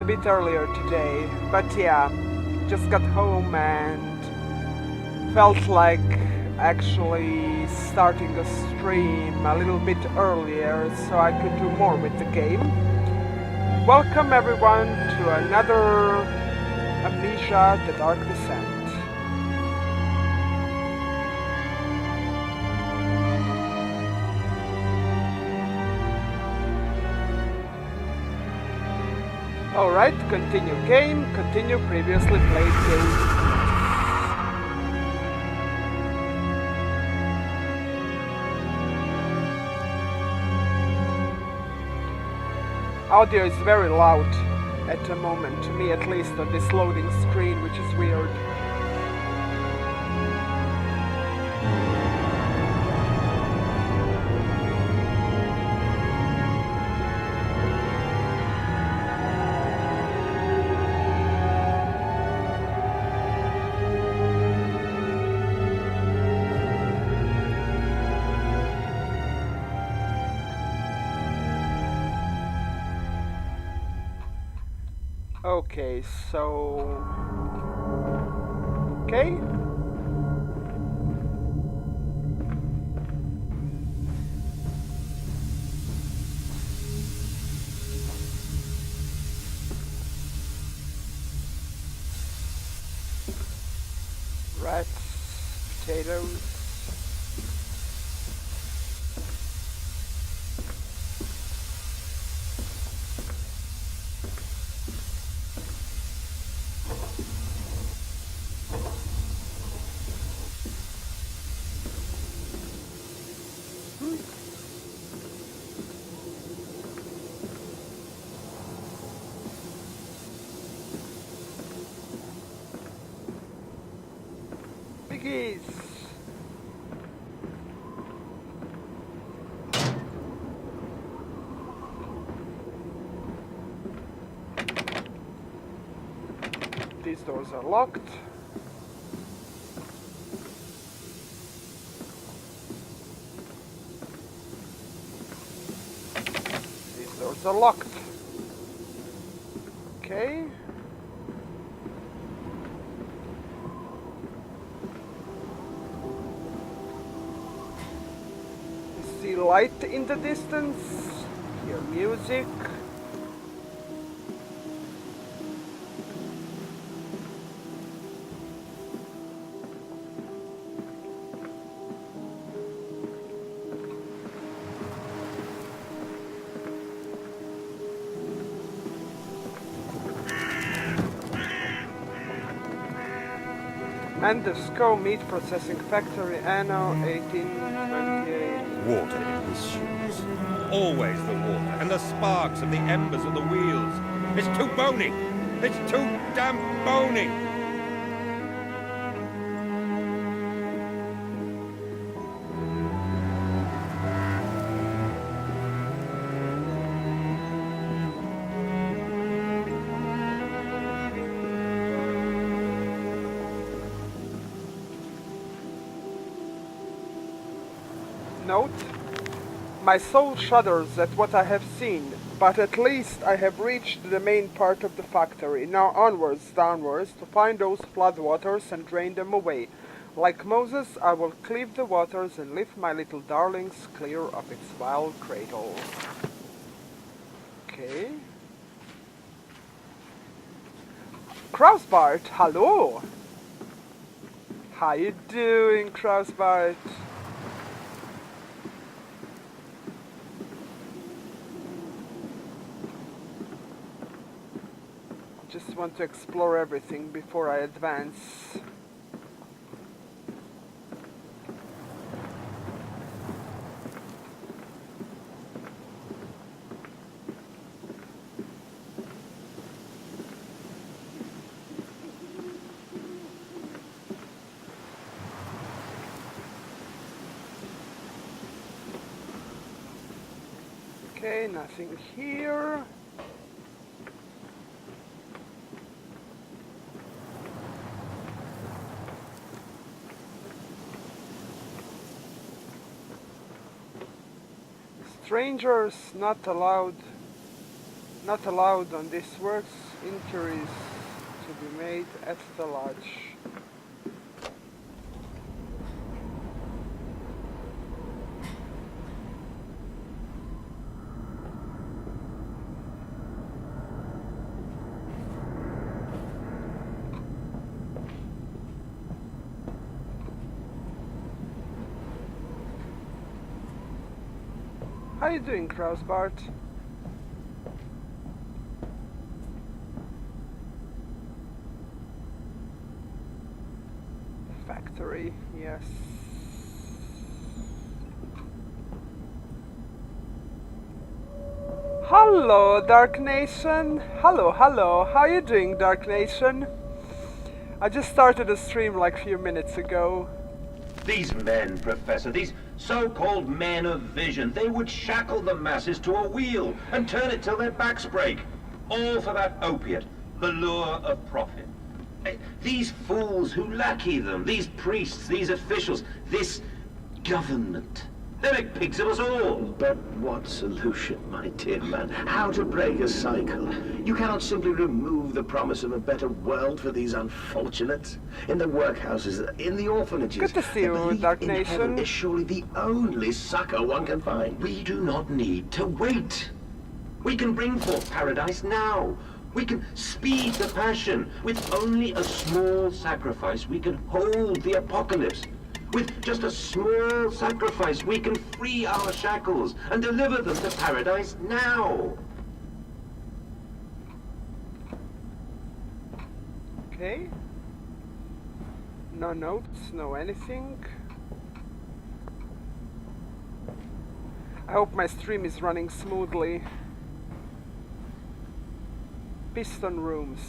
bit earlier today, but yeah, just got home and felt like actually starting a stream a little bit earlier so I could do more with the game. Welcome everyone to another Amnesia: The Dark Descent. Alright, continue game, continue previously played game. Audio is very loud at the moment, to me at least, on this loading screen, which is weird. Okay, so... Okay. Rats, potatoes. Piggies! These doors are locked. These doors are locked. Okay. See light in the distance. Hear music. And the SCO meat processing factory, anno 1828. Water in his shoes. Always the water, and the sparks of the embers of the wheels. It's too bony! It's too damn bony! Note, my soul shudders at what I have seen, but at least I have reached the main part of the factory. Now onwards, downwards, to find those floodwaters and drain them away. Like Moses, I will cleave the waters and lift my little darlings clear of its vile cradle. Okay. Krausbart, hello! How you doing, Krausbart? Just want to explore everything before I advance. Okay, nothing here. Strangers not allowed. Not allowed on this works. Inquiries to be made at the lodge. How you doing, Krausbart? Factory, yes. Hello, Dark Nation. Hello, hello. How you doing, Dark Nation? I just started a stream like a few minutes ago. These men, Professor, these so-called men of vision, they would shackle the masses to a wheel and turn it till their backs break. All for that opiate, the lure of profit. These fools who lackey them, these priests, these officials, this government. They make pigs of us all. But what solution, my dear man? How to break a cycle? You cannot simply remove the promise of a better world for these unfortunates. In the workhouses, in the orphanages. Good to see you, belief Dark in Nation. heaven is surely the only succor one can find. We do not need to wait. We can bring forth paradise now. We can speed the passion. With only a small sacrifice, we can hold the apocalypse. With just a small sacrifice, we can free our shackles and deliver them to paradise now. Okay. No notes, no anything. I hope my stream is running smoothly. Piston rooms.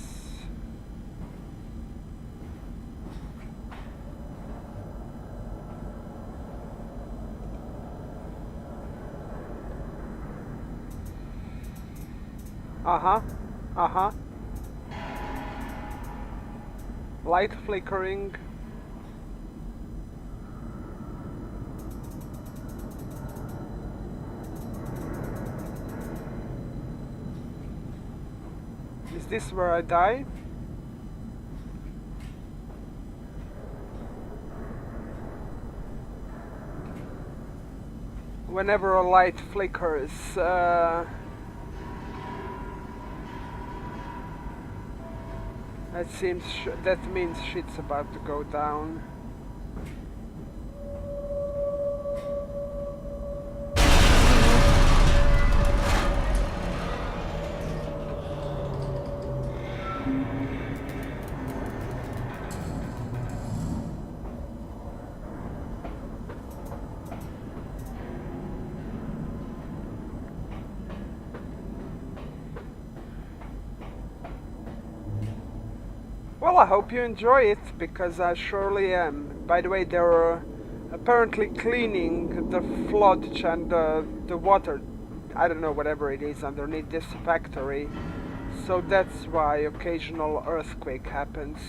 Uh-huh. Light flickering. Is this where I die? Whenever a light flickers, that means shit's about to go down. Well, I hope you enjoy it, because I surely am. By the way, they're apparently cleaning the sludge and the water, I don't know, whatever it is, underneath this factory. So that's why occasional earthquake happens.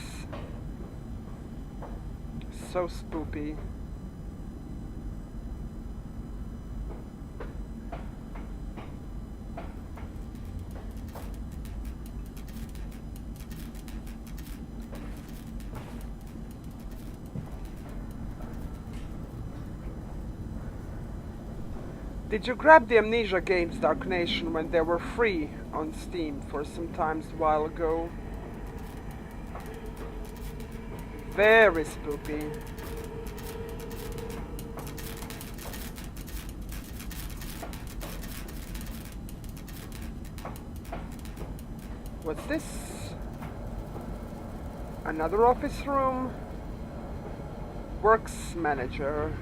So spoopy. Did you grab the Amnesia games, Dark Nation, when they were free on Steam for some time a while ago? Very spoopy. What's this? Another office room. Works manager.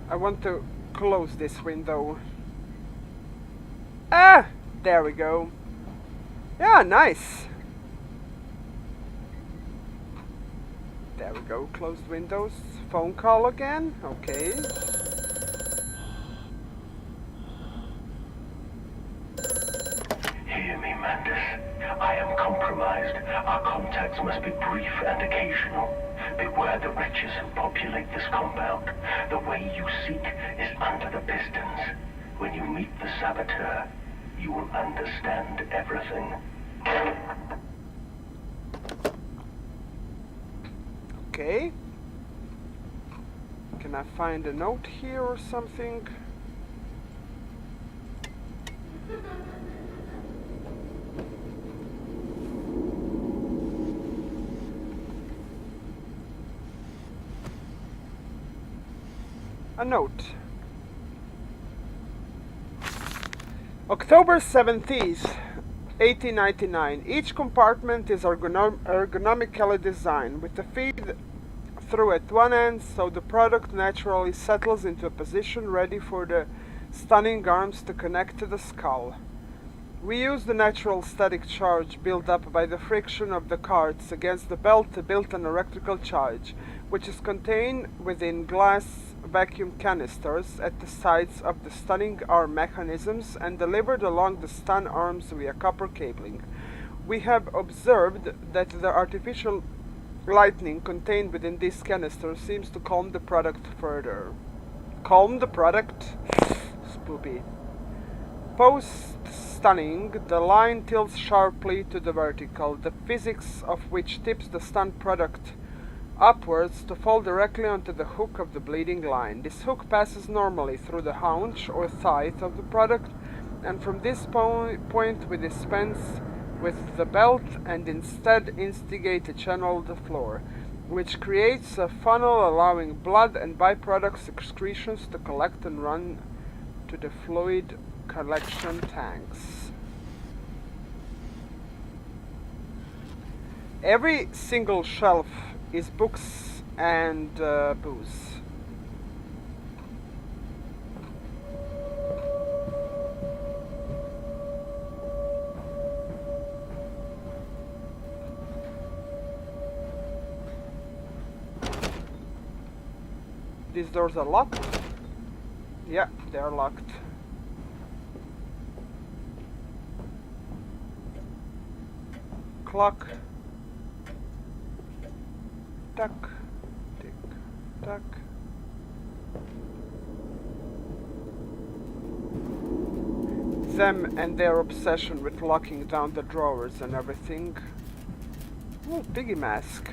I want to close this window. Ah! There we go. Yeah, nice. There we go, closed windows. Phone call again, okay. Hear me, Mandus. I am compromised. Our contacts must be brief and occasional. Beware the wretches who populate this compound. The way you seek is under the pistons. When you meet the saboteur, you will understand everything. Okay. Can I find a note here or something? A note. October 17th, 1899. Each compartment is ergonomically designed, with the feed through at one end, so the product naturally settles into a position ready for the stunning arms to connect to the skull. We use the natural static charge built up by the friction of the carts against the belt to build an electrical charge, which is contained within glass vacuum canisters at the sides of the stunning arm mechanisms and delivered along the stun arms via copper cabling. We have observed that the artificial lightning contained within this canister seems to calm the product further. Calm the product? Spoopy. Post-stunning, the line tilts sharply to the vertical, the physics of which tips the stunned product upwards to fall directly onto the hook of the bleeding line. This hook passes normally through the haunch or thigh of the product, and from this point we dispense with the belt and instead instigate a channel to the floor, which creates a funnel allowing blood and byproduct excretions to collect and run to the fluid collection tanks. Every single shelf is books and booze. These doors are locked? Yeah, they are locked. Clock. Tuck, tick, tuck. Them and their obsession with locking down the drawers and everything. Ooh, piggy mask.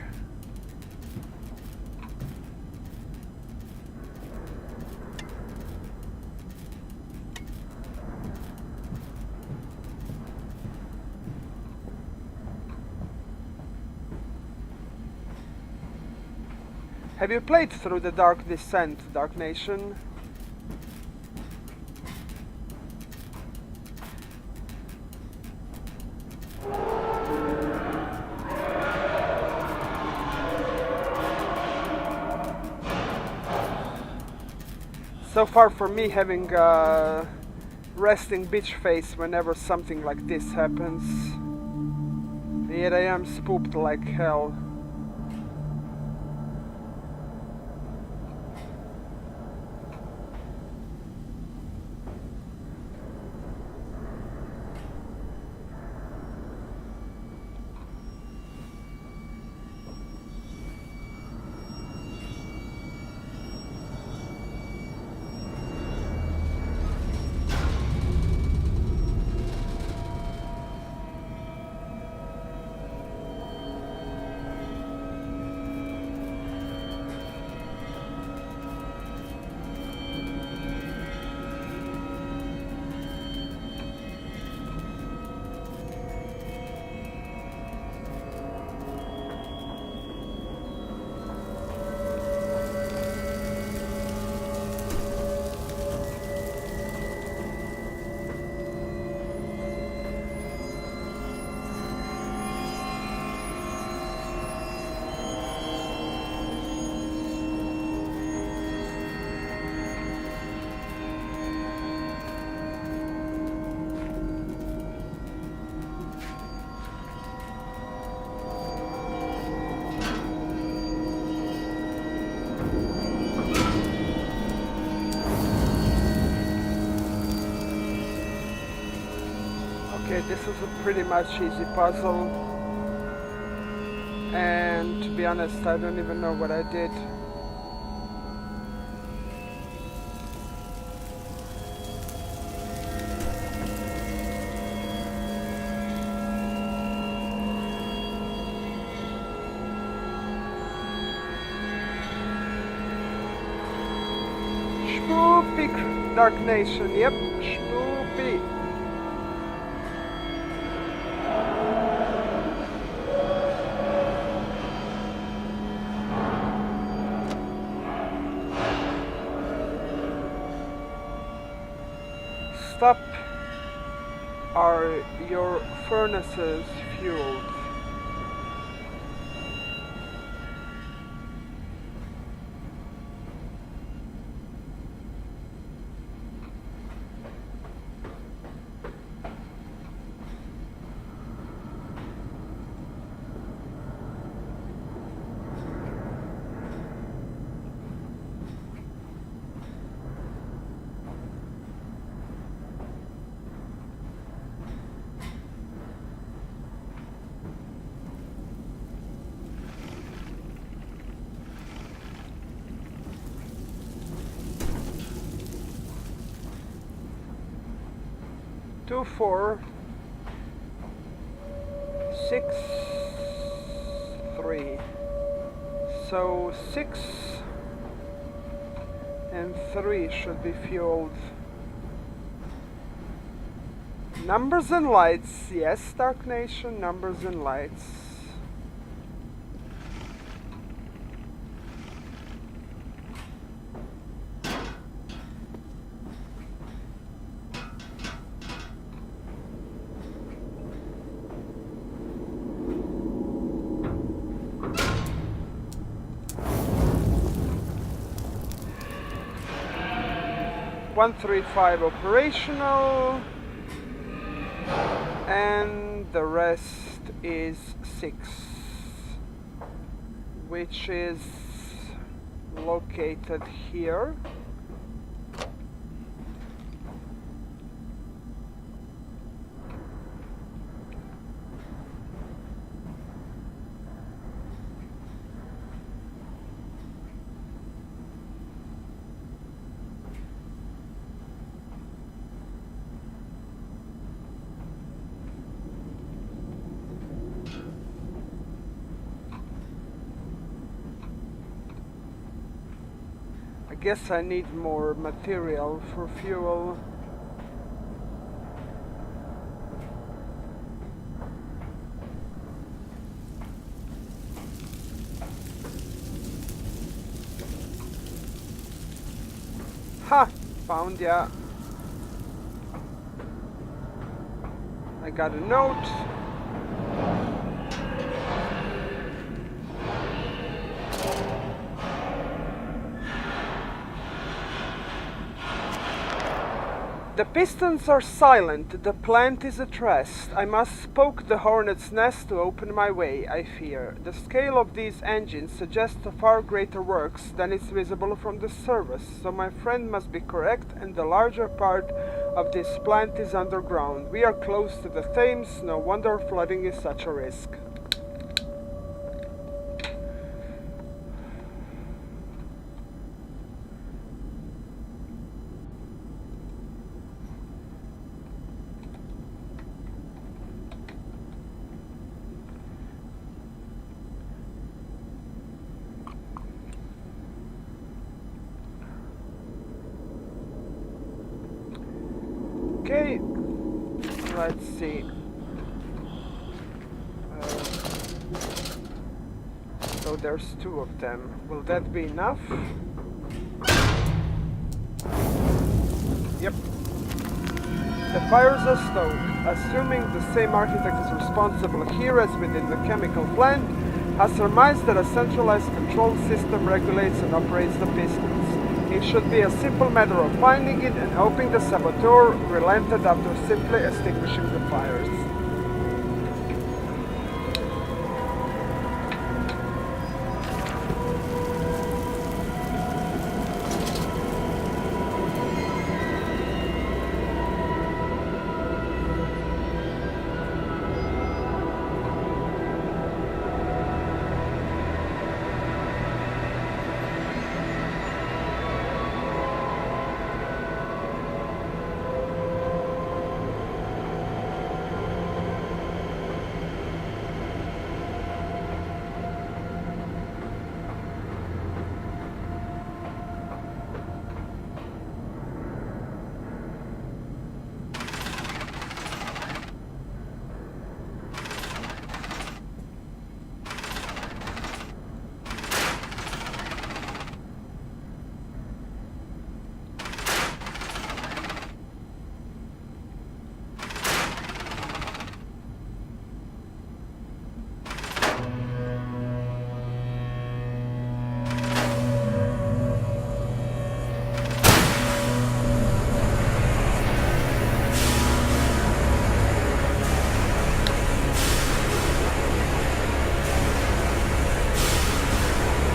Have you played through the Dark Descent, Dark Nation? So far for me, having a resting bitch face whenever something like this happens. Yet I am spooked like hell. this is a pretty much easy puzzle. And to be honest, I don't even know what I did. Spoopy Dark Nation, yep, spoopy. Stop. Are your furnaces fueled? Two, 4, 6, 3. So 6 and 3 should be fueled. Numbers and lights, yes, Dark Nation, numbers and lights. One, 3, 5 operational, and the rest is 6, which is located here. I guess I need more material for fuel. Ha! Found ya. I got a note. The pistons are silent, the plant is at rest. I must poke the hornet's nest to open my way, I fear. The scale of these engines suggests a far greater works than is visible from the surface, so my friend must be correct, and the larger part of this plant is underground. We are close to the Thames, no wonder flooding is such a risk. Okay, let's see. So there's 2 of them. Will that be enough? Yep. The fires are stoked. Assuming the same architect is responsible here as within the chemical plant, has surmised that a centralized control system regulates and operates the pistons. It should be a simple matter of finding it and hoping the saboteur relented after simply extinguishing the fires.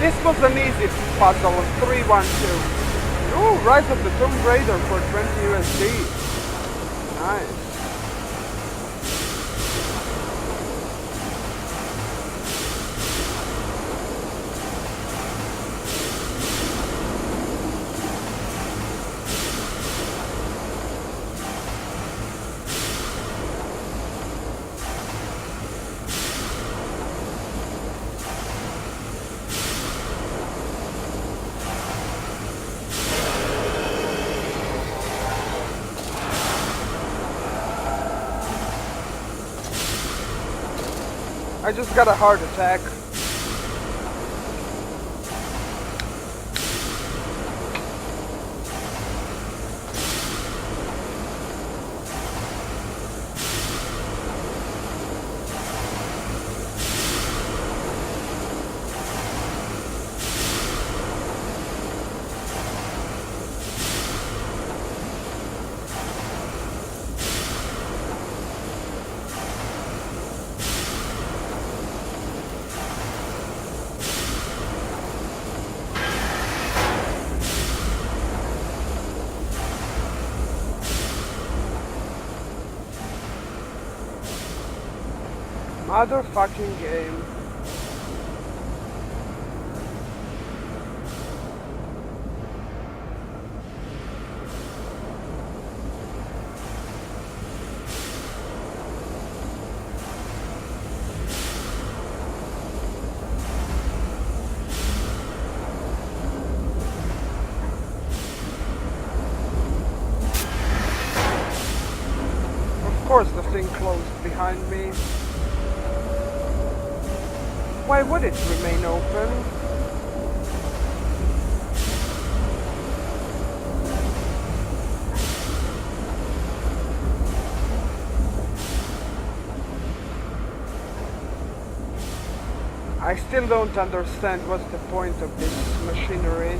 This was an easy puzzle, 312. Ooh, Rise of the Tomb Raider for 20 USD. Nice. I just got a heart attack. Motherfucking game. Of course the thing closed behind me. Why would it remain open? I still don't understand what's the point of this machinery.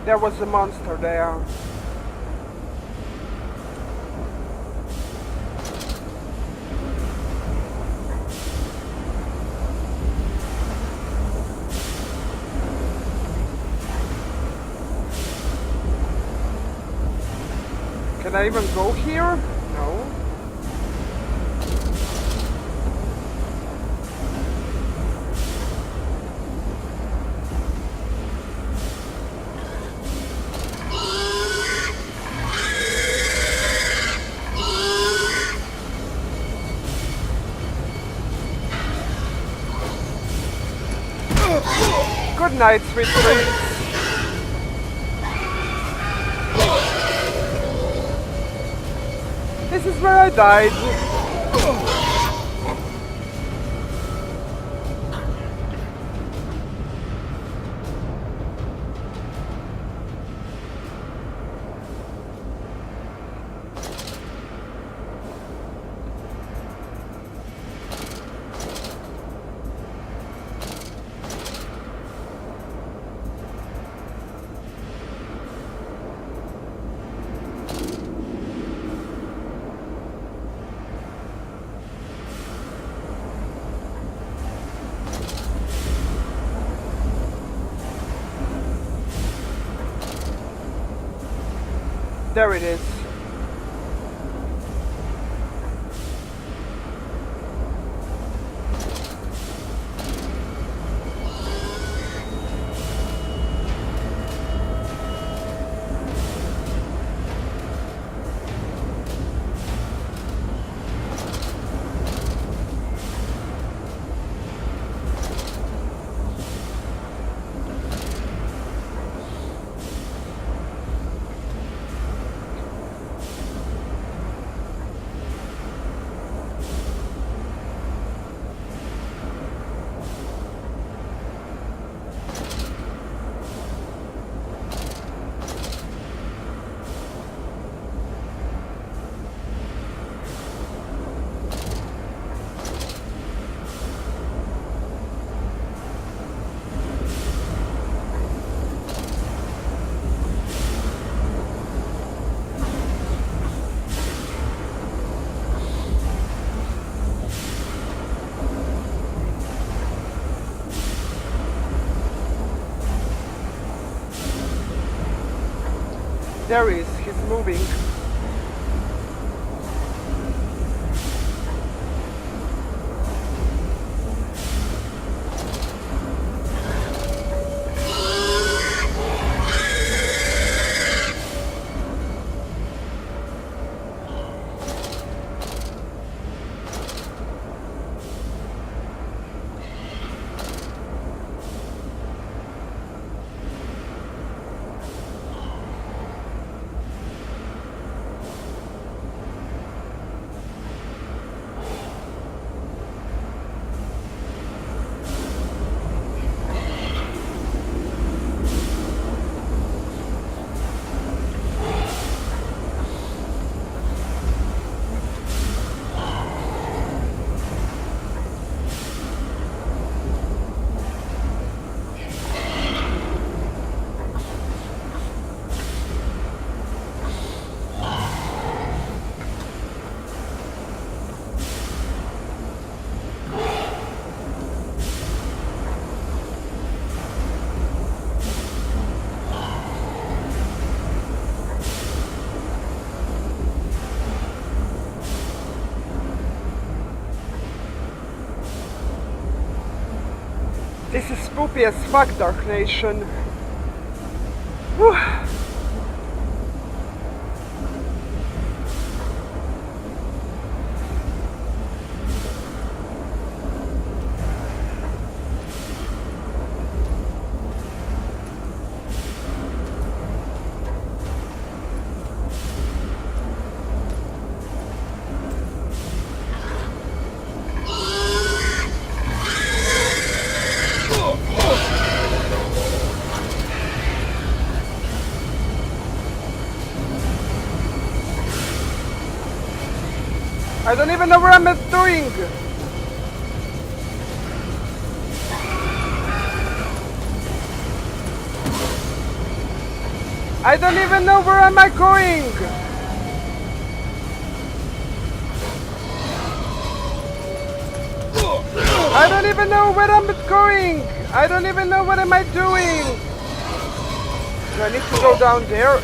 There was a monster there. Can I even go here? No. Good night, sweet dreams. This is where I died. There it is. There he is, he's moving. This is spoopy as fuck, Dark Nation. Whew. I don't even know what I'm doing! I don't even know where am I going! I don't even know where I'm going! I don't even know what am I doing! Do I need to go down there?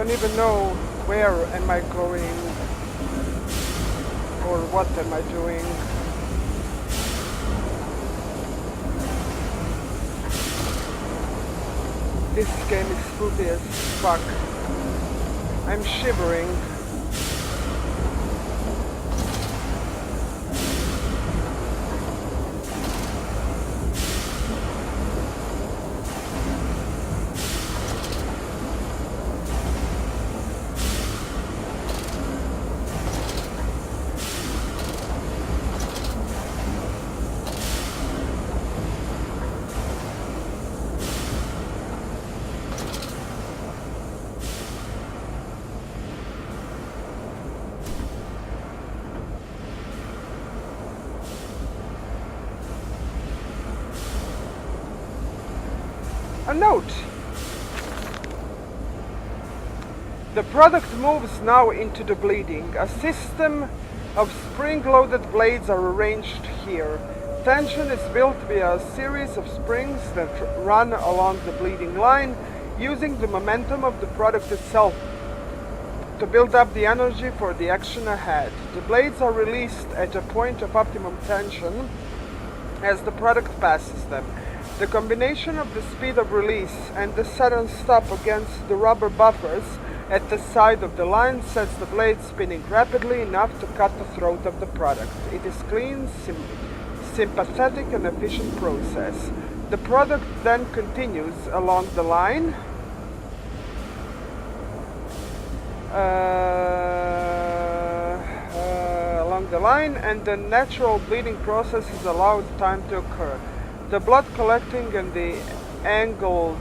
don't even know where am I going or what am I doing. This game is spooky as fuck. I'm shivering. A note. The product moves now into the bleeding. A system of spring-loaded blades are arranged here. Tension is built via a series of springs that run along the bleeding line, using the momentum of the product itself to build up the energy for the action ahead. The blades are released at a point of optimum tension as the product passes them. The combination of the speed of release and the sudden stop against the rubber buffers at the side of the line sets the blade spinning rapidly enough to cut the throat of the product. It is clean, sympathetic and efficient process. The product then continues along the line and the natural bleeding process is allowed time to occur. The blood collecting in the angled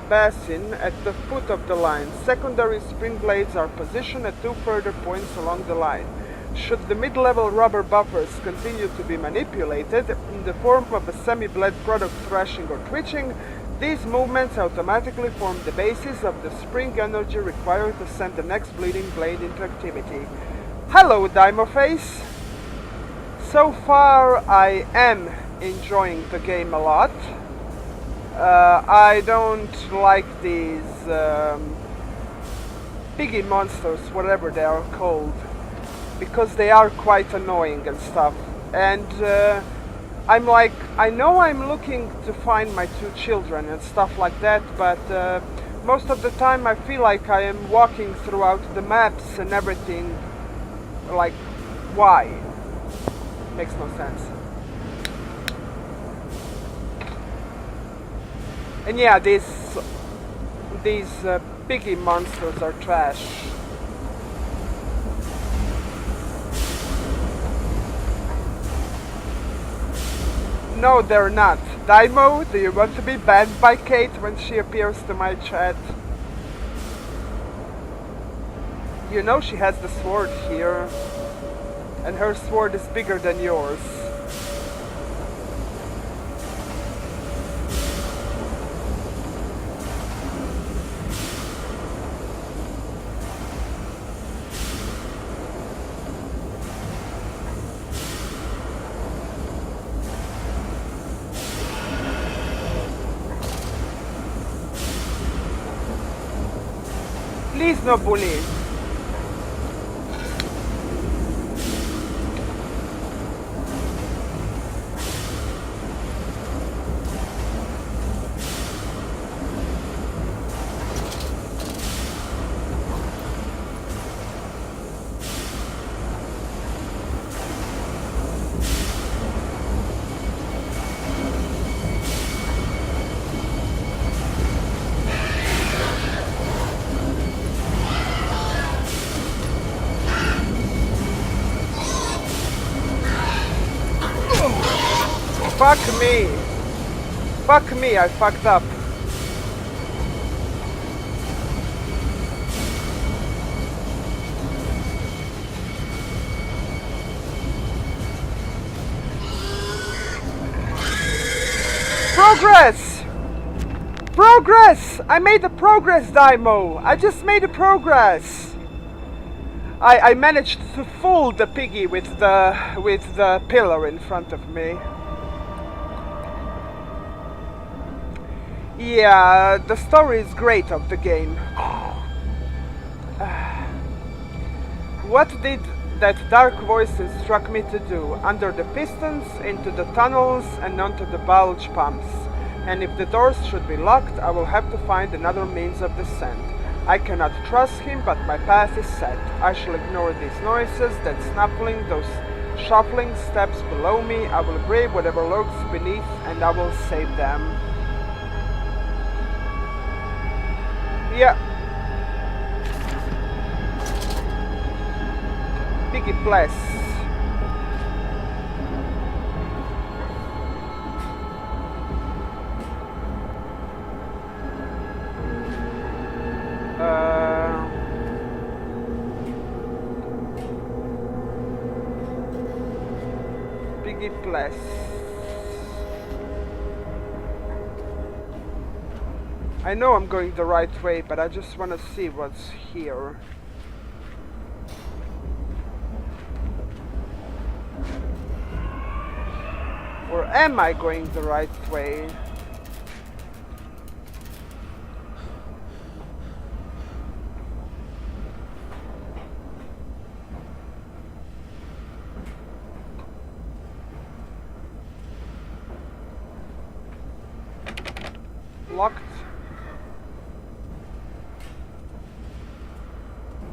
basin at the foot of the line. Secondary spring blades are positioned at 2 further points along the line. Should the mid-level rubber buffers continue to be manipulated in the form of a semi-bled product thrashing or twitching, these movements automatically form the basis of the spring energy required to send the next bleeding blade into activity. Hello, Daimoface! So far I am enjoying the game a lot. I don't like these piggy monsters, whatever they are called, because they are quite annoying and stuff. And I'm like, I know I'm looking to find my 2 children and stuff like that, but most of the time I feel like I am walking throughout the maps and everything. Like, why? Makes no sense. And yeah, these piggy monsters are trash. No, they're not. Daimo, do you want to be banned by Kate when she appears to my chat? You know she has the sword here, and her sword is bigger than yours. Please no bully. Fuck me! Fuck me, I fucked up. Progress! Progress! I made a progress, Daimo! I just made a progress! I managed to fool the piggy with the pillar in front of me. Yeah, the story is great of the game. What did that dark voice instruct me to do? Under the pistons, into the tunnels, and onto the bulge pumps. And if the doors should be locked, I will have to find another means of descent. I cannot trust him, but my path is set. I shall ignore these noises, that snuffling, those shuffling steps below me. I will grab whatever lurks beneath, and I will save them. Yeah. Piggy bless. Piggy bless. I know I'm going the right way, but I just want to see what's here. Or am I going the right way? Locked.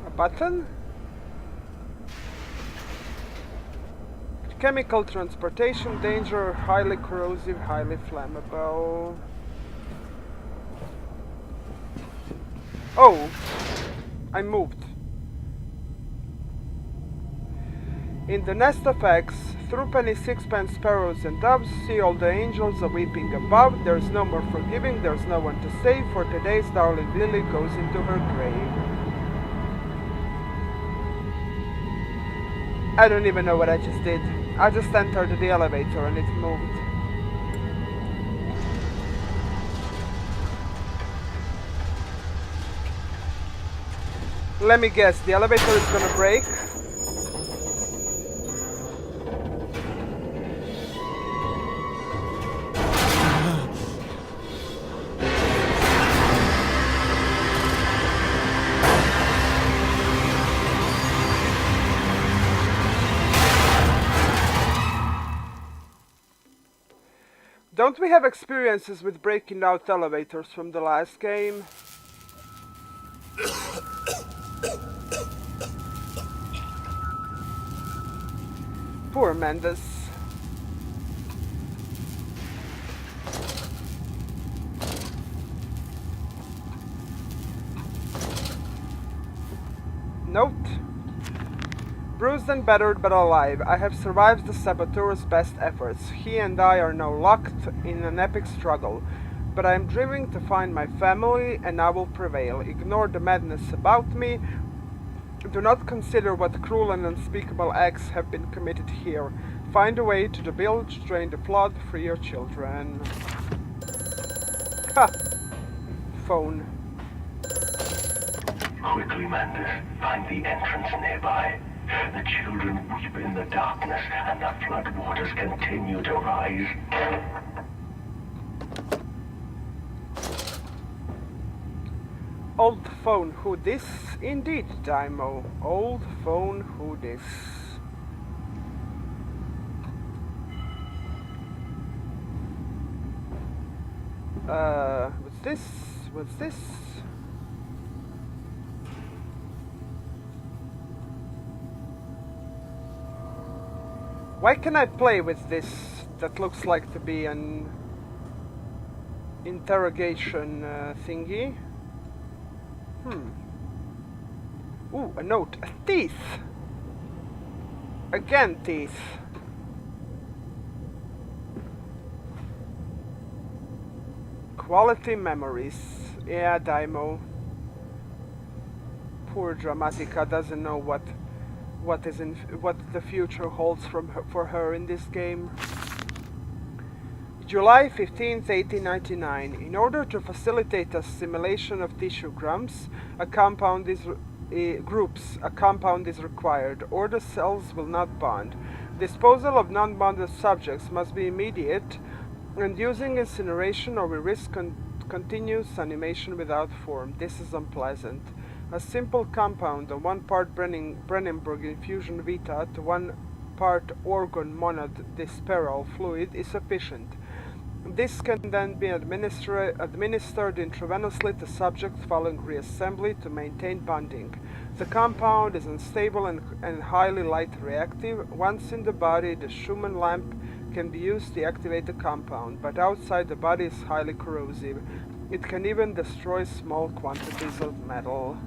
A button? Chemical transportation danger, highly corrosive, highly flammable. Oh! I moved. In the nest of eggs, through penny sixpence sparrows and doves, see all the angels a-weeping above. There's no more forgiving, there's no one to save, for today's darling Lily goes into her grave. I don't even know what I just did. I just entered the elevator and it moved. Let me guess, the elevator is gonna break. Don't we have experiences with breaking out elevators from the last game? Poor Mendes. Note. Bruised and battered but alive, I have survived the saboteur's best efforts. He and I are now locked in an epic struggle. But I am driven to find my family, and I will prevail. Ignore the madness about me. Do not consider what cruel and unspeakable acts have been committed here. Find a way to the bilge, drain the flood, free your children. Ha! Phone. Quickly, Mantis, find the entrance nearby. The children weep in the darkness, and the flood waters continue to rise. Old phone, who this? Indeed, Daimo. Old phone, who this? What's this? What's this? Why can I play with this that looks like to be an interrogation thingy? Ooh, a note. A teeth! Again, teeth. Quality memories. Yeah, Daimo. Poor Dramatiqa doesn't know what the future holds for her in this game. July 15th, 1899. In order to facilitate assimilation of tissue groups, a compound is required, or the cells will not bond. Disposal of non-bonded subjects must be immediate, and using incineration or we risk continuous animation without form. This is unpleasant. A simple compound of 1 part Brennenburg infusion vita to 1 part organ monad disperal fluid is sufficient. This can then be administered intravenously to subjects following reassembly to maintain bonding. The compound is unstable and highly light reactive. Once in the body, the Schumann lamp can be used to activate the compound, but outside the body is highly corrosive. It can even destroy small quantities of metal.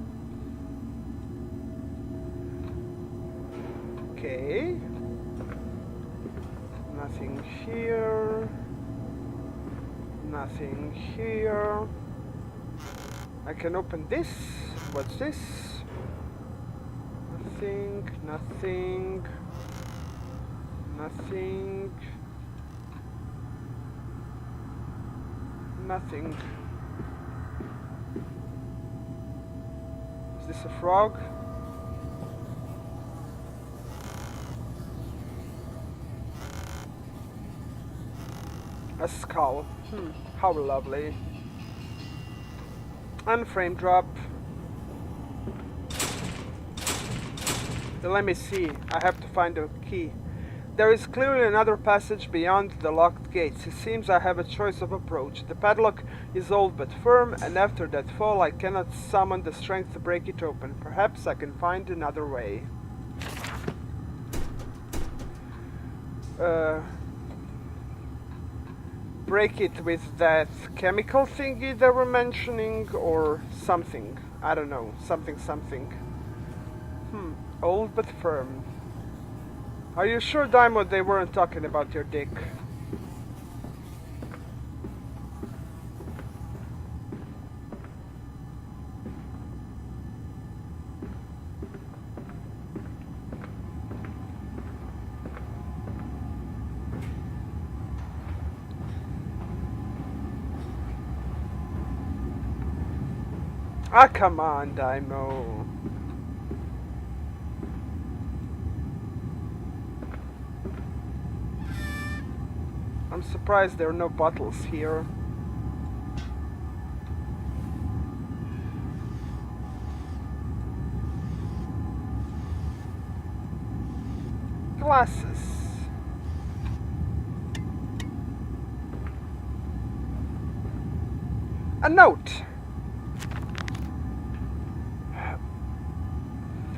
Okay. Nothing here. Nothing here. I can open this. What's this? Nothing, nothing, nothing, nothing. Is this a frog? A skull. How lovely. And frame drop. Let me see. I have to find a key. There is clearly another passage beyond the locked gates. It seems I have a choice of approach. The padlock is old but firm, and after that fall I cannot summon the strength to break it open. Perhaps I can find another way. Break it with that chemical thingy they were mentioning, or something. I don't know. Something. Old but firm. Are you sure, Daimo, they weren't talking about your dick? Ah, come on, Daimo. I'm surprised there are no bottles here. Glasses. A note.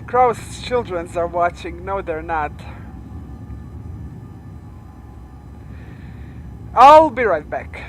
Crow's children are watching. No, they're not. I'll be right back.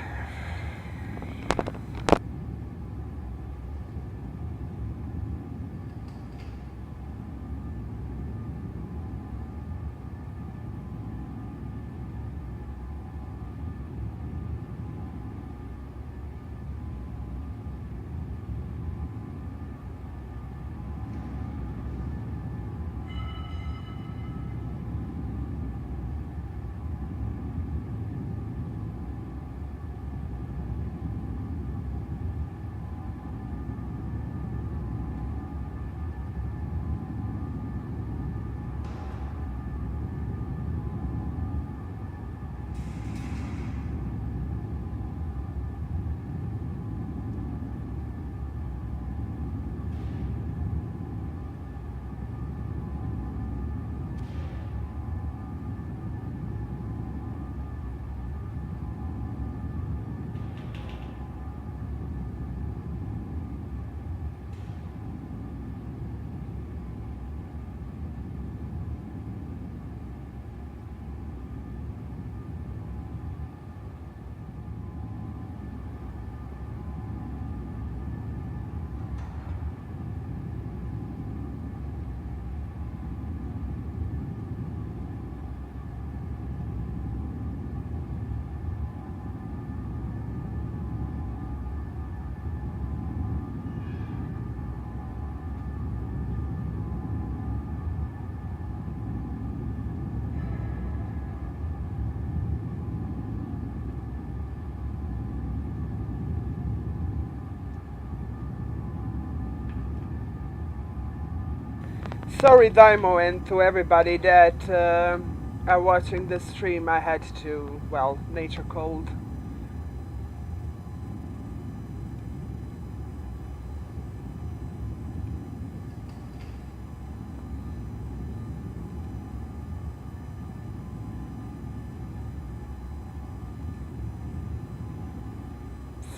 Sorry, Daimo, and to everybody that are watching the stream. I had to, well, nature called.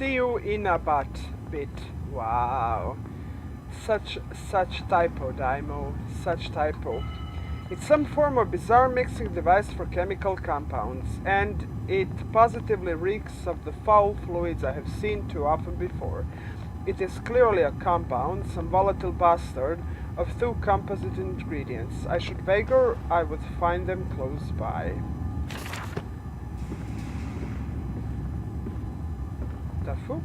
See you in a bit. Wow. Such typo, Daimo. Such typo. It's some form of bizarre mixing device for chemical compounds, and it positively reeks of the foul fluids I have seen too often before. It is clearly a compound, some volatile bastard, of two composite ingredients. I should wager I would find them close by. The fuck?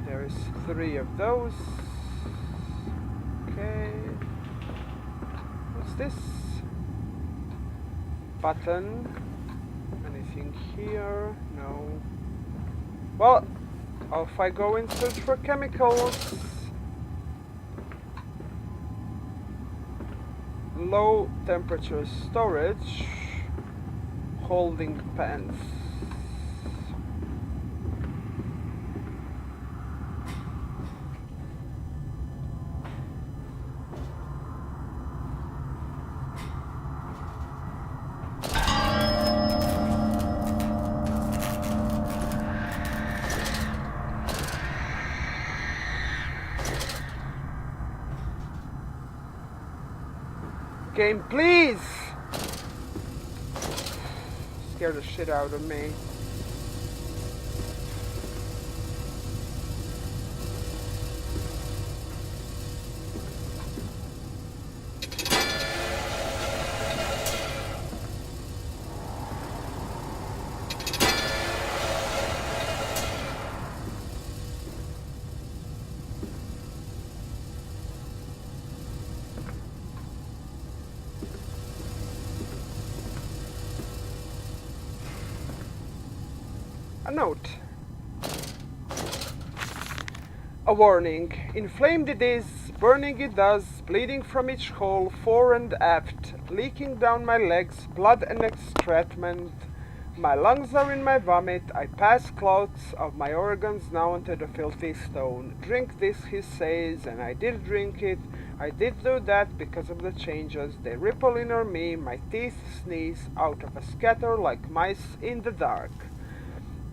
There is 3 of those. Okay. What's this? Button. Anything here? No. Well, off I go in search for chemicals. Low temperature storage. Holding pens. Game, please! Scare the shit out of me. A note. A warning. Inflamed it is, burning it does, bleeding from each hole, fore and aft, leaking down my legs, blood and excrement. My lungs are in my vomit. I pass clouds of my organs now into the filthy stone. Drink this, he says, and I did drink it. I did do that because of the changes. They ripple in on me, my teeth sneeze out of a scatter like mice in the dark.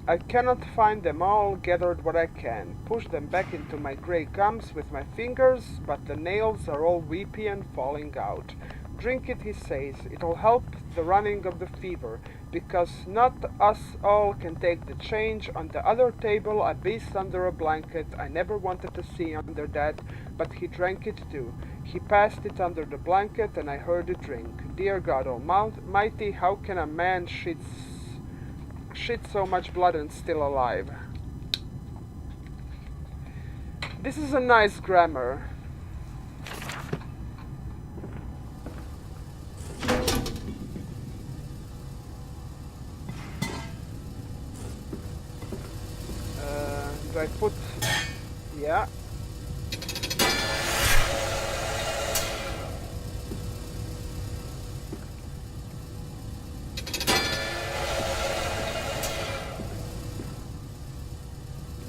I cannot find them all, gathered what I can, push them back into my grey gums with my fingers, but the nails are all weepy and falling out. Drink it, he says, it'll help the running of the fever, because not us all can take the change. On the other table, a beast under a blanket, I never wanted to see under that, but he drank it too. He passed it under the blanket, and I heard it drink. Dear God Almighty, how can a man shit so much blood and still alive? This is a nice grammar. Do I put... yeah.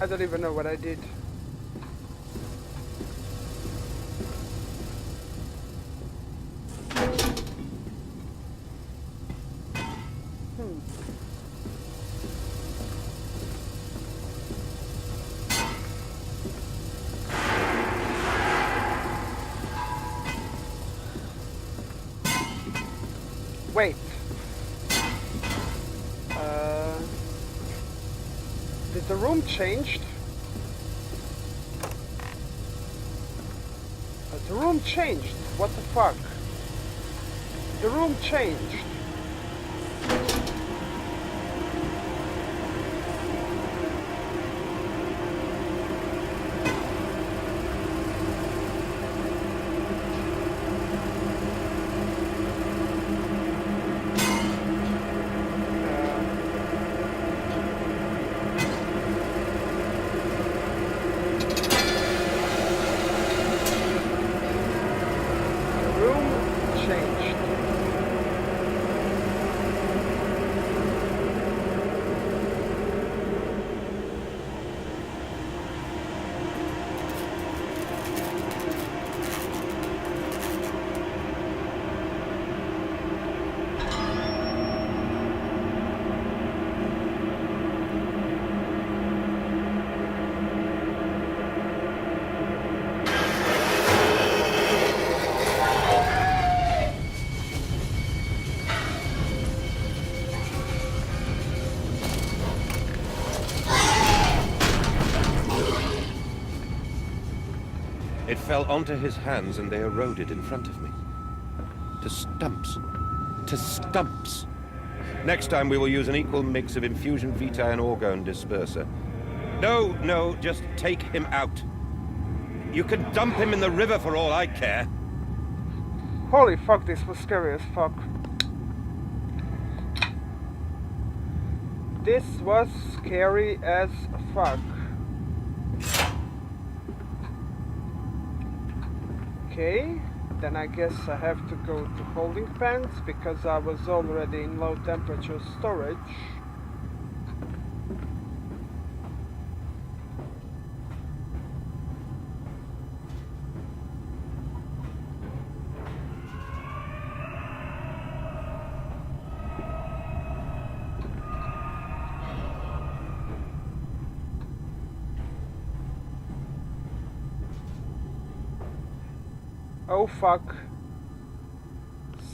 I don't even know what I did. Wait. Did the room changed? The room changed. What the fuck? The room changed. It fell onto his hands and they eroded in front of me. To stumps. To stumps. Next time we will use an equal mix of infusion vitae and orgone disperser. No, just take him out. You can dump him in the river for all I care. Holy fuck, this was scary as fuck. This was scary as fuck. Okay, then I guess I have to go to holding pens because I was already in low temperature storage. Oh fuck.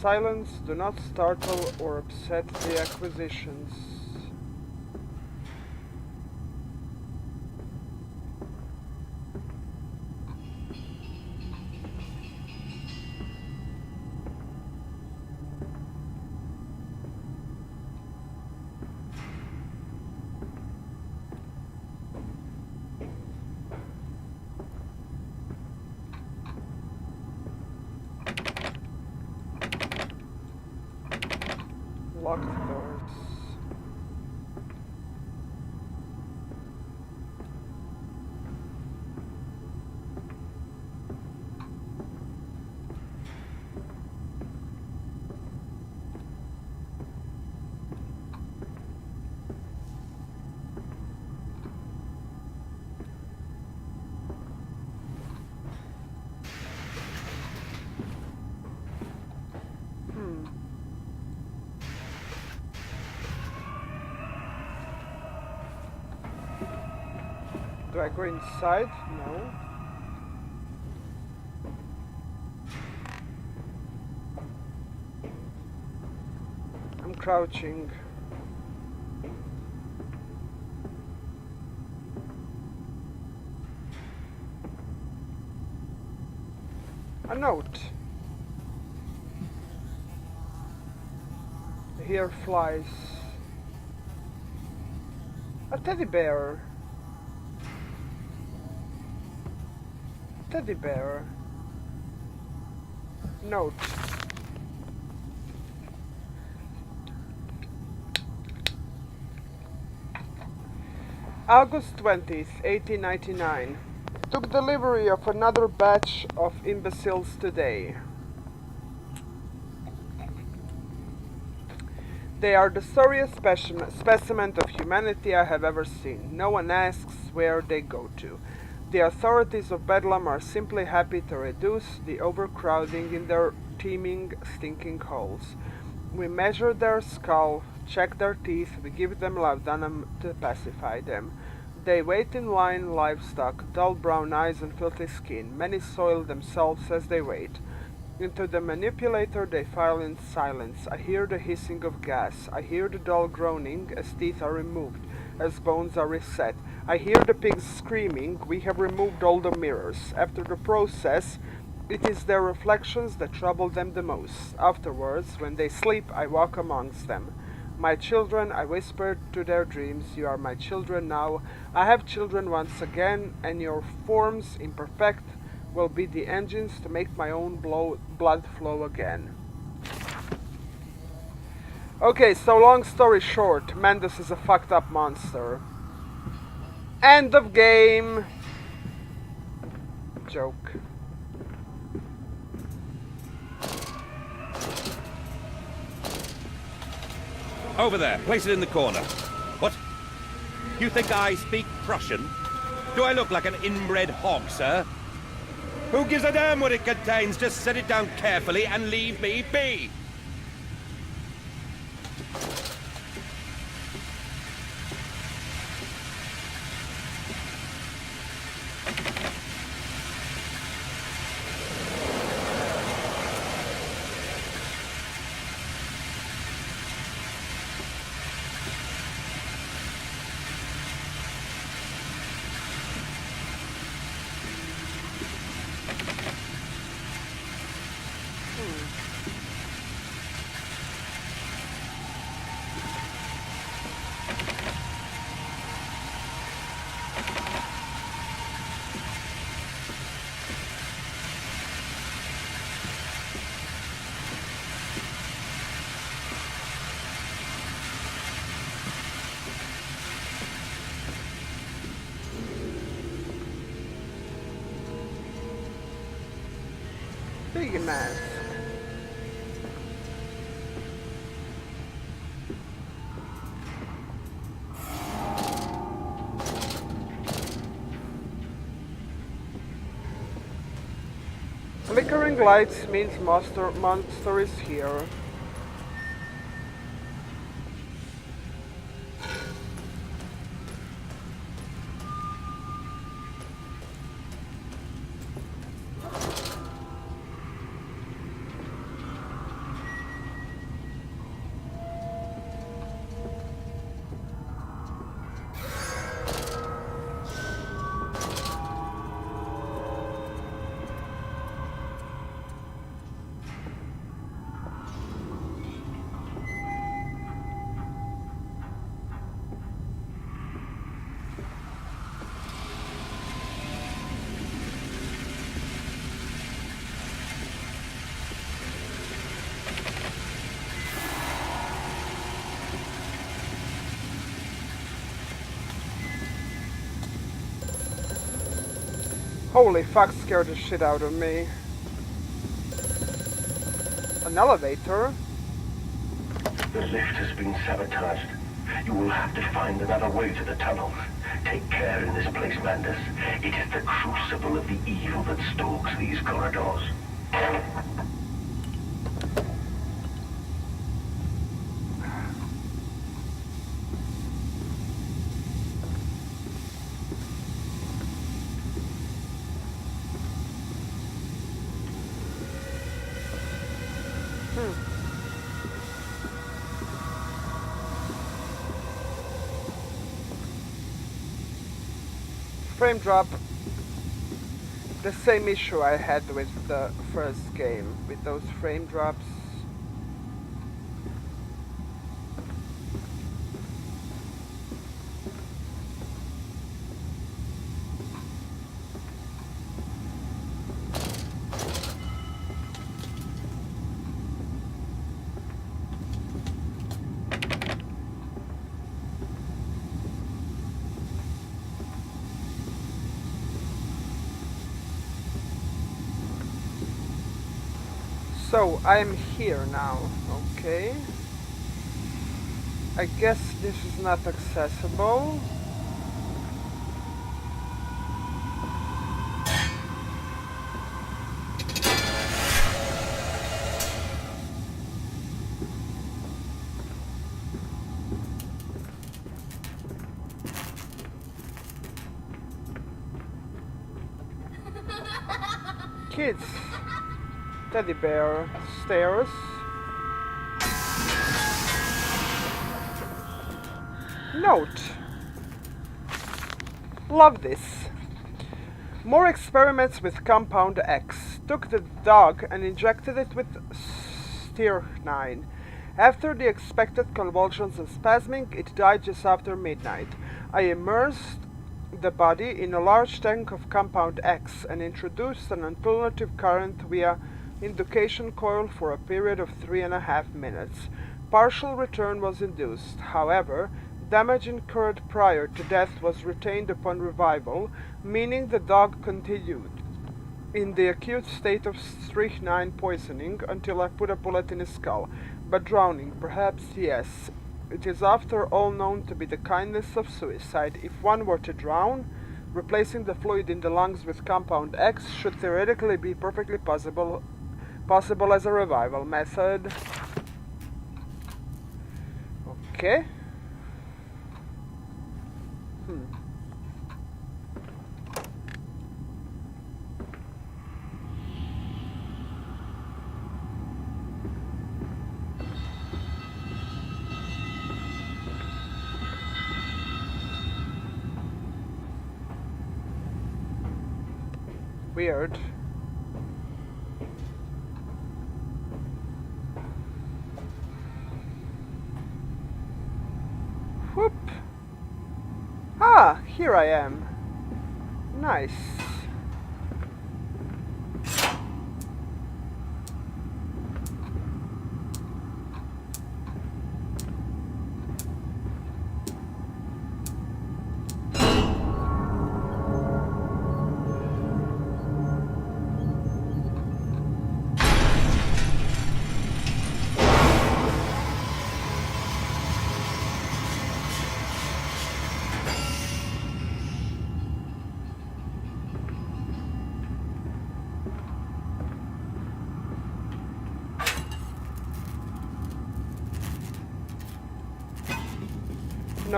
Silence, do not startle or upset the acquisitions. Locked doors. Do I go inside? No. I'm crouching. A note. Here flies. A teddy bear. Teddy bear. Note. August 20th, 1899. Took delivery of another batch of imbeciles today. They are the sorriest specimen of humanity I have ever seen. No one asks where they go to. The authorities of Bedlam are simply happy to reduce the overcrowding in their teeming, stinking holes. We measure their skull, check their teeth, we give them laudanum to pacify them. They wait in line, livestock, dull brown eyes and filthy skin. Many soil themselves as they wait. Into the manipulator they file in silence. I hear the hissing of gas. I hear the dull groaning as teeth are removed, as bones are reset. I hear the pigs screaming. We have removed all the mirrors. After the process, it is their reflections that trouble them the most. Afterwards, when they sleep, I walk amongst them. My children, I whisper to their dreams, you are my children now. I have children once again, and your forms, imperfect, will be the engines to make my own blood flow again. Okay, so long story short, Mendes is a fucked up monster. End of game. Joke. Over there, place it in the corner. What? You think I speak Prussian? Do I look like an inbred hog, sir? Who gives a damn what it contains? Just set it down carefully and leave me be. Big mask. Flickering lights means monster is here. Holy fuck, scared the shit out of me. An elevator? The lift has been sabotaged. You will have to find another way to the tunnels. Take care in this place, Mandus. It is the crucible of the evil that stalks these corridors. Frame drop. The same issue I had with the first game, with those frame drops. So, I'm here now, okay. I guess this is not accessible. Kids. Teddy bear stairs. Note. Love this. More experiments with Compound X. Took the dog and injected it with strychnine. After the expected convulsions and spasming, it died just after midnight. I immersed the body in a large tank of Compound X and introduced an alternative current via induction coil for a period of 3.5 minutes. Partial return was induced. However, damage incurred prior to death was retained upon revival, meaning the dog continued in the acute state of strychnine poisoning until I put a bullet in his skull. But drowning, perhaps, yes. It is after all known to be the kindness of suicide. If one were to drown, replacing the fluid in the lungs with Compound X should theoretically be perfectly possible as a revival method. Okay. Weird. Whoop! Ah, here I am. Nice.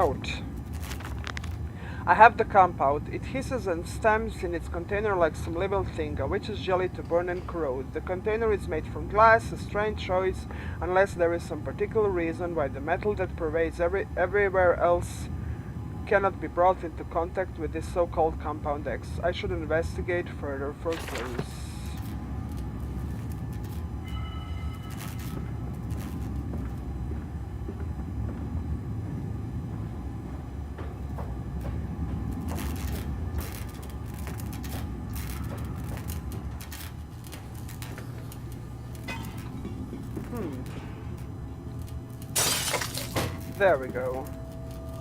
Note. I have the compound. It hisses and stems in its container like some living thing, a witch's jelly to burn and corrode. The container is made from glass, a strange choice, unless there is some particular reason why the metal that pervades everywhere else cannot be brought into contact with this so-called Compound X. I should investigate further for clues. There we go.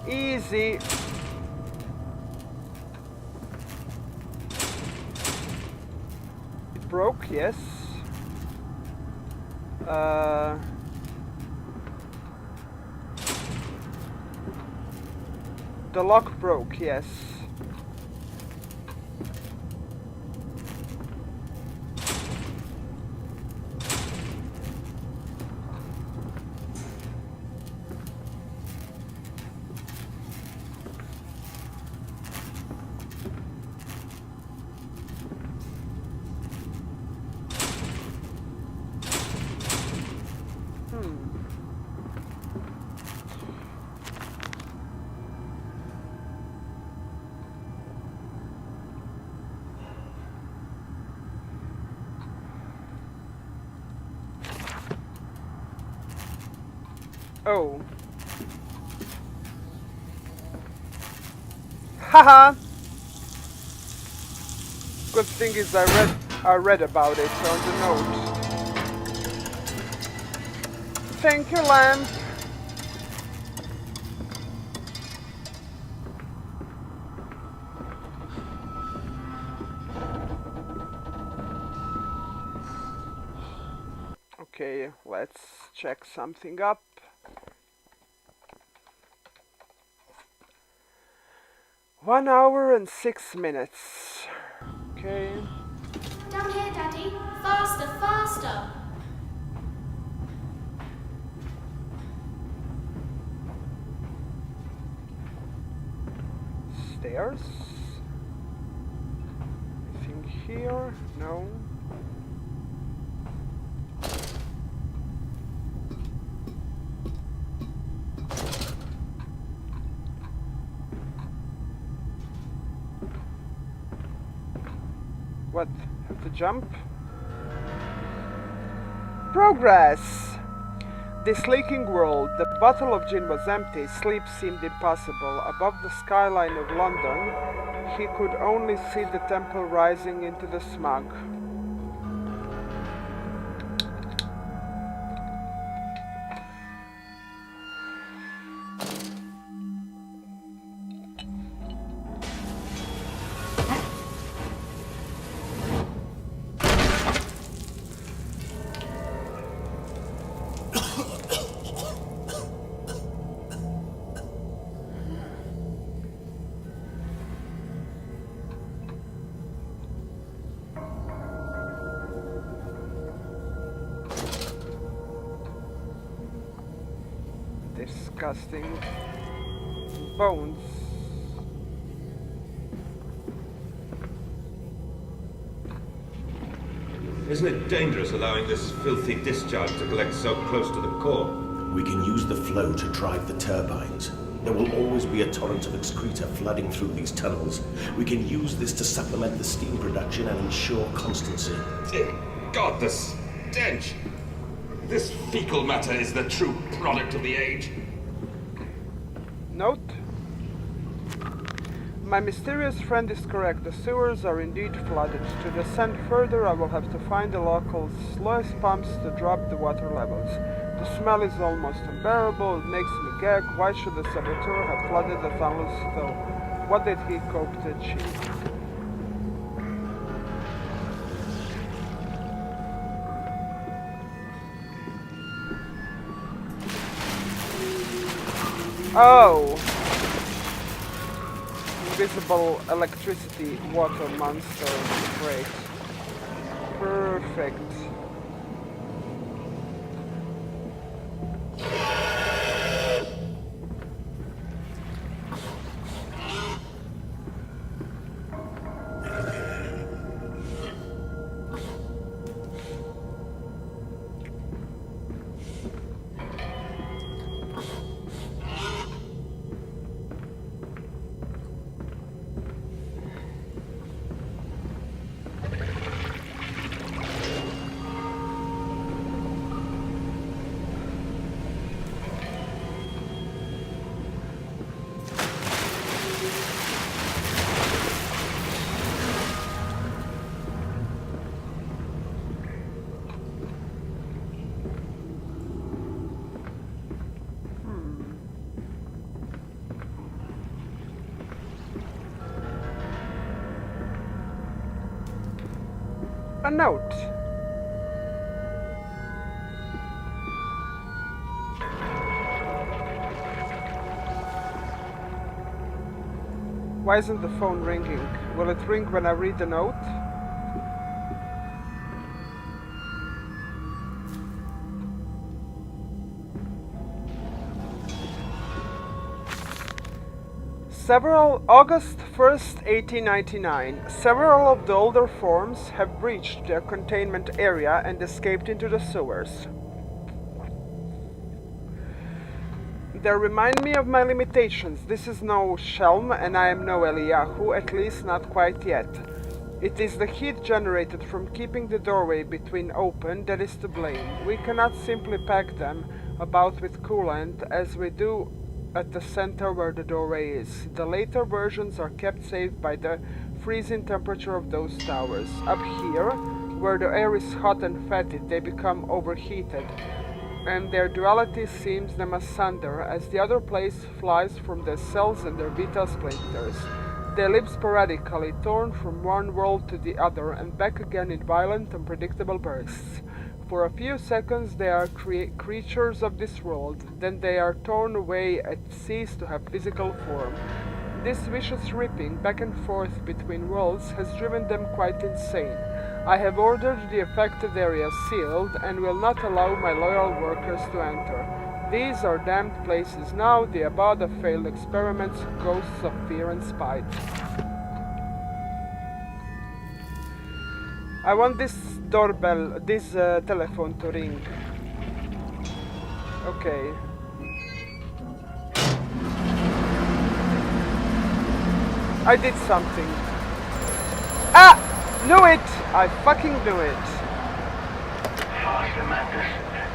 Easy. It broke, yes. The lock broke, yes. Oh. Haha! Good thing is I read about it on the note. Thank you, lamp. Okay, let's check something up. One hour and 6 minutes. Okay. Down here, Daddy. Faster, faster. Stairs. Anything here? No. What? Have to jump? Progress! This leaking world. The bottle of gin was empty. Sleep seemed impossible. Above the skyline of London, he could only see the temple rising into the smog. Disgusting bones. Isn't it dangerous allowing this filthy discharge to collect so close to the core? We can use the flow to drive the turbines. There will always be a torrent of excreta flooding through these tunnels. We can use this to supplement the steam production and ensure constancy. Dear God, the stench! This fecal matter is the true product of the age. Note. My mysterious friend is correct. The sewers are indeed flooded. To descend further, I will have to find the local sluice pumps to drop the water levels. The smell is almost unbearable. It makes me gag. Why should the saboteur have flooded the tunnels though? What did he cope to achieve? Oh! Invisible electricity water monster. Great. Perfect. A note. Why isn't the phone ringing? Will it ring when I read the note? August 1st, 1899. Several of the older forms have breached their containment area and escaped into the sewers. They remind me of my limitations. This is no Shelm and I am no Eliyahu, at least not quite yet. It is the heat generated from keeping the doorway between open that is to blame. We cannot simply pack them about with coolant as we do at the center where the doorway is. The later versions are kept safe by the freezing temperature of those towers. Up here, where the air is hot and fetid, they become overheated, and their duality seams them asunder as the other place flies from their cells and their vital splinters. They live sporadically, torn from one world to the other and back again in violent, unpredictable bursts. For a few seconds they are creatures of this world, then they are torn away and cease to have physical form. This vicious ripping back and forth between worlds has driven them quite insane. I have ordered the affected areas sealed and will not allow my loyal workers to enter. These are damned places now, the abode of failed experiments, ghosts of fear and spite. I want this doorbell, this telephone to ring. Okay. I did something. Ah! Knew it! I fucking knew it. Faster, Mantis.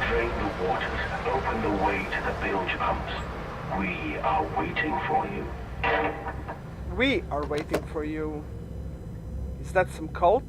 Drain the waters. Open the way to the bilge pumps. We are waiting for you. We are waiting for you. Is that some cult?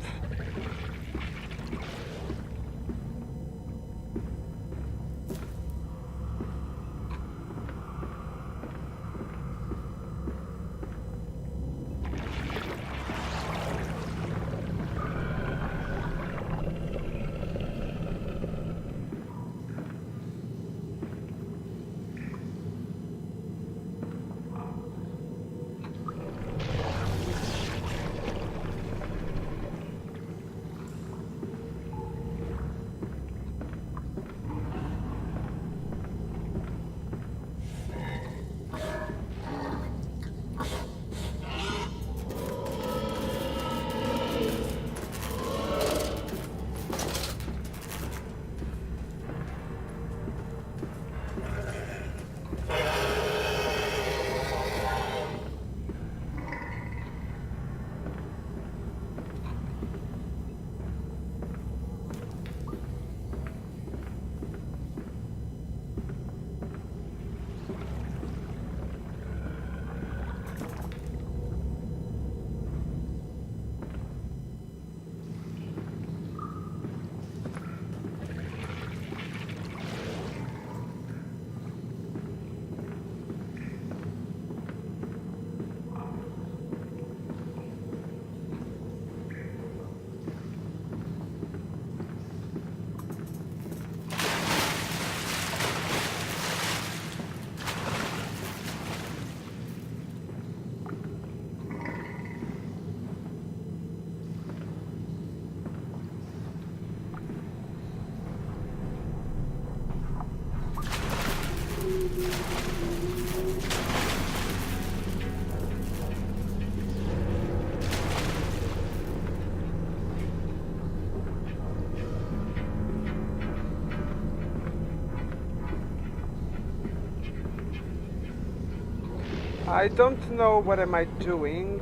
I don't know what am I doing,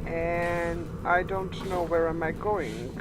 and I don't know where am I going.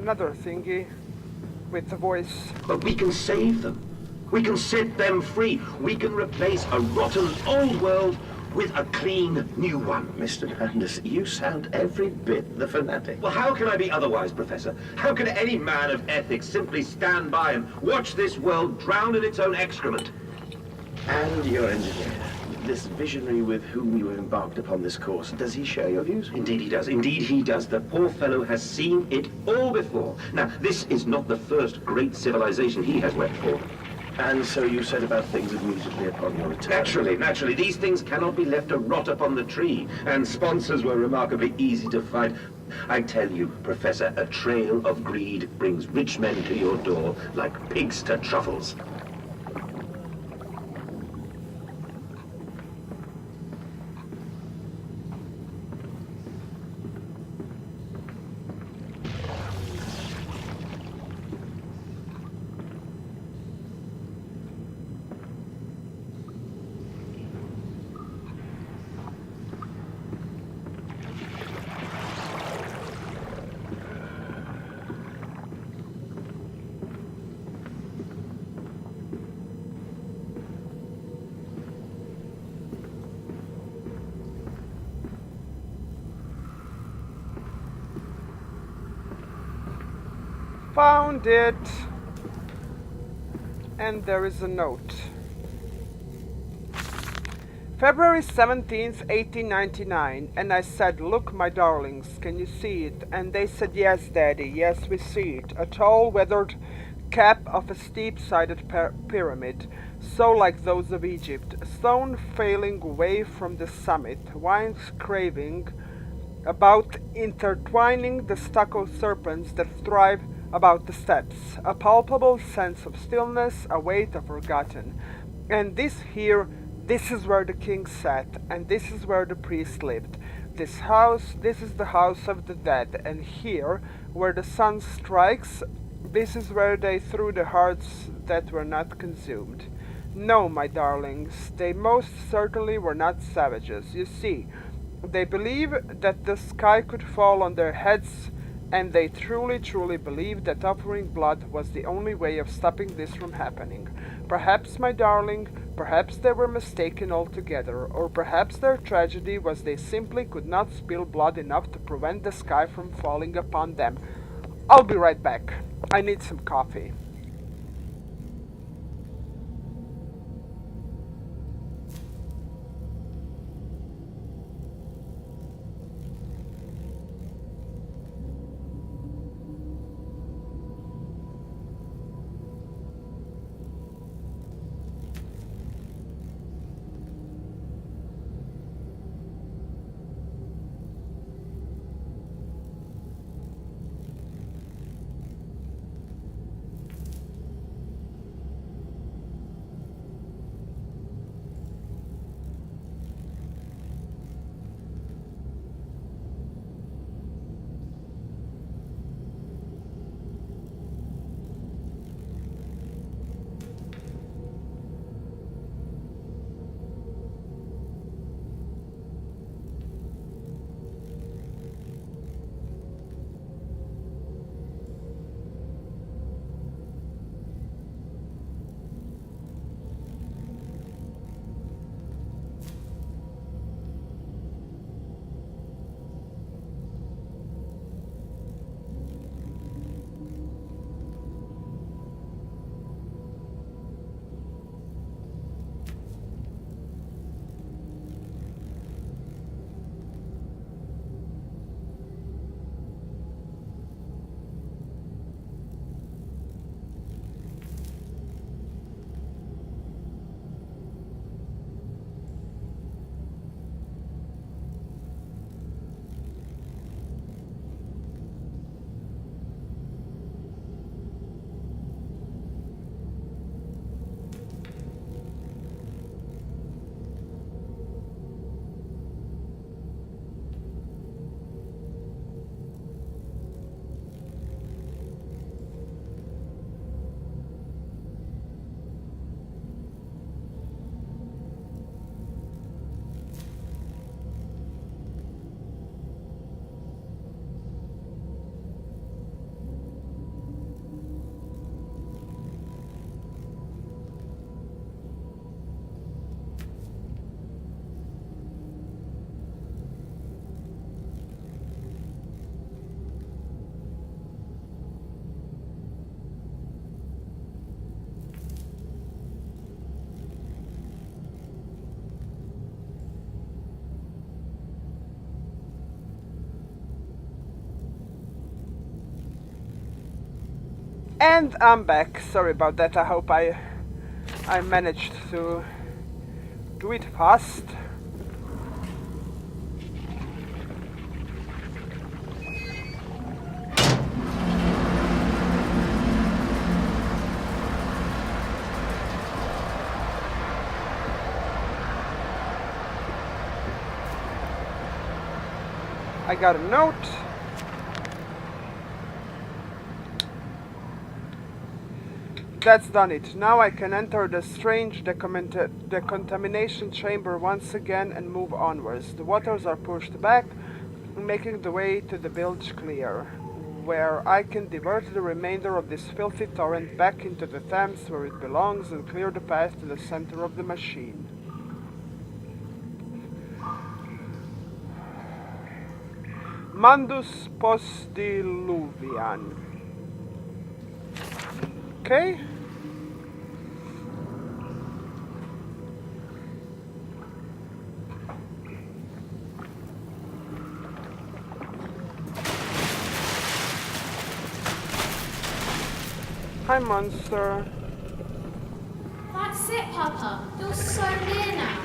another thingy with a voice. But we can save them. We can set them free. We can replace a rotten old world with a clean new one. Mr. Landis, you sound every bit the fanatic. Well, how can I be otherwise, Professor? How can any man of ethics simply stand by and watch this world drown in its own excrement? And your engineer, this visionary with whom you have embarked upon this course, does he share your views? Indeed he does. Indeed he does. The poor fellow has seen it all before. Now, this is not the first great civilization he has wept for. And so you set about things immediately upon your return? Naturally. These things cannot be left to rot upon the tree. And sponsors were remarkably easy to find. I tell you, Professor, a trail of greed brings rich men to your door like pigs to truffles. Found it. And there is a note. February 17th, 1899. And I said, "Look, my darlings, can you see it?" And they said, "Yes, Daddy, yes, we see it. A tall, weathered cap of a steep-sided pyramid, so like those of Egypt. Stone failing away from the summit, vines craving about intertwining the stucco serpents that thrive about the steps, a palpable sense of stillness, a weight of forgotten. And this here, this is where the king sat, and this is where the priest lived. This house, this is the house of the dead, and here, where the sun strikes, this is where they threw the hearts that were not consumed. No, my darlings, they most certainly were not savages. You see, they believe that the sky could fall on their heads, and they truly believed that offering blood was the only way of stopping this from happening. Perhaps, my darling, perhaps they were mistaken altogether, or perhaps their tragedy was they simply could not spill blood enough to prevent the sky from falling upon them. I'll be right back. I need some coffee." And I'm back. Sorry about that. I hope I managed to do it fast. I got a note. That's done it. Now I can enter the strange decontamination chamber once again and move onwards. The waters are pushed back, making the way to the bilge clear, where I can divert the remainder of this filthy torrent back into the Thames where it belongs and clear the path to the center of the machine. Mandus postdiluvian. Okay. Hi, monster. That's it, Papa. You're so near now.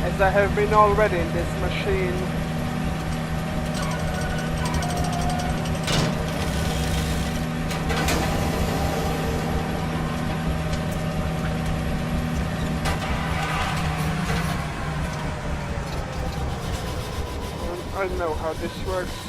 As I have been already in this machine. I know how this works.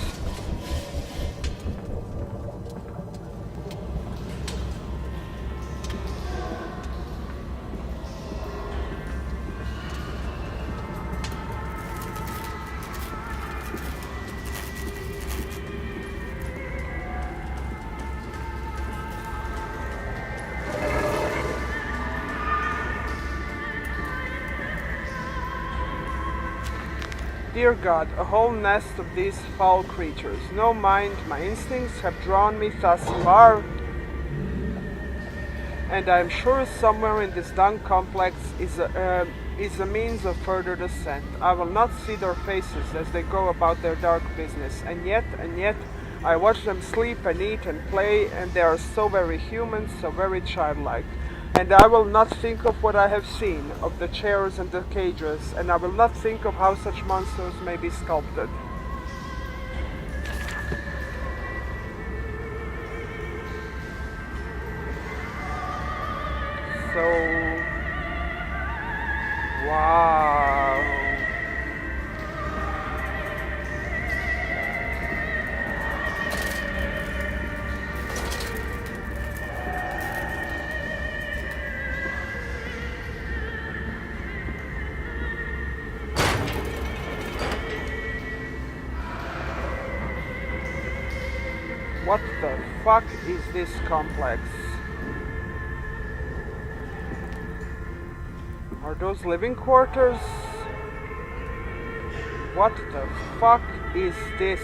Dear God, a whole nest of these foul creatures. No mind, my instincts have drawn me thus far, and I am sure somewhere in this dung complex is a means of further descent. I will not see their faces as they go about their dark business, and yet, I watch them sleep and eat and play, and they are so very human, so very childlike. And I will not think of what I have seen, of the chairs and the cages, and I will not think of how such monsters may be sculpted. So, wow. What the fuck is this complex? Are those living quarters? What the fuck is this?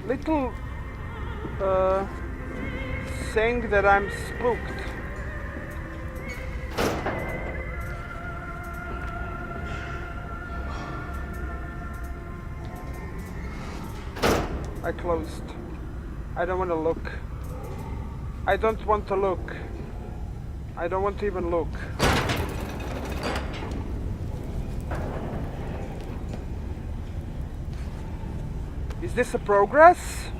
Little saying that I'm spooked. I closed. I don't want to look. I don't want to look. I don't want to even look. Is this a progress?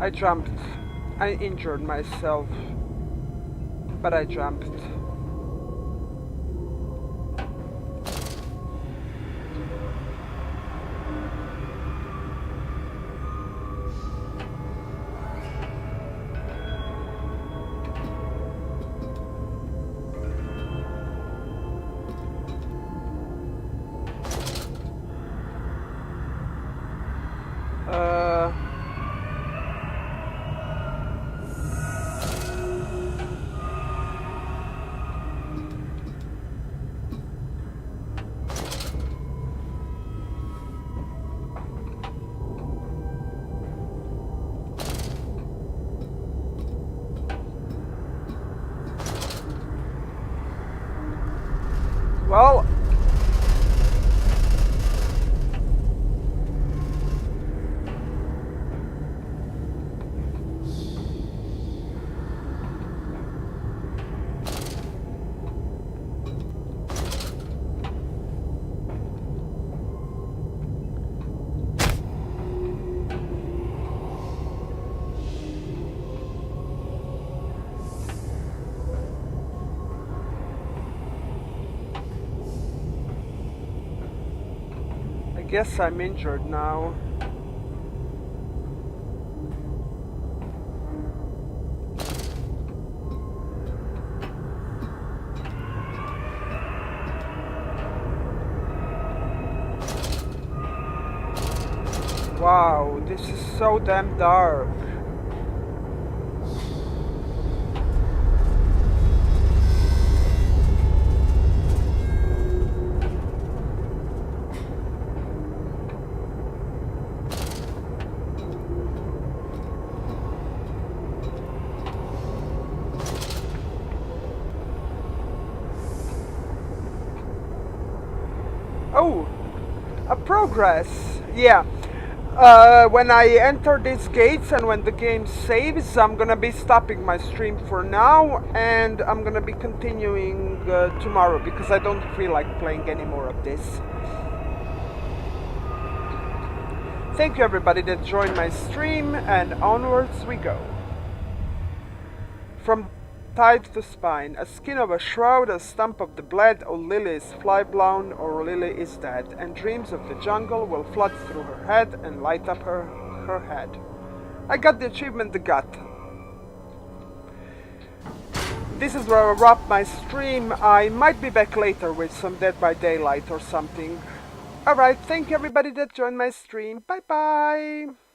I jumped. I injured myself. But I jumped. Well, I guess I'm injured now. Wow, this is so damn dark. Oh, a progress. Yeah. When I enter these gates and when the game saves, I'm gonna be stopping my stream for now, and I'm gonna be continuing tomorrow because I don't feel like playing any more of this. Thank you everybody that joined my stream, and onwards we go. From tide to spine, a skin of a shroud, a stump of the blade, or Lily is fly-blown, or Lily is dead, and dreams of the jungle will flood through her head and light up her head. I got the achievement, the gut. This is where I wrap my stream. I might be back later with some Dead by Daylight or something. Alright, thank you everybody that joined my stream. Bye bye!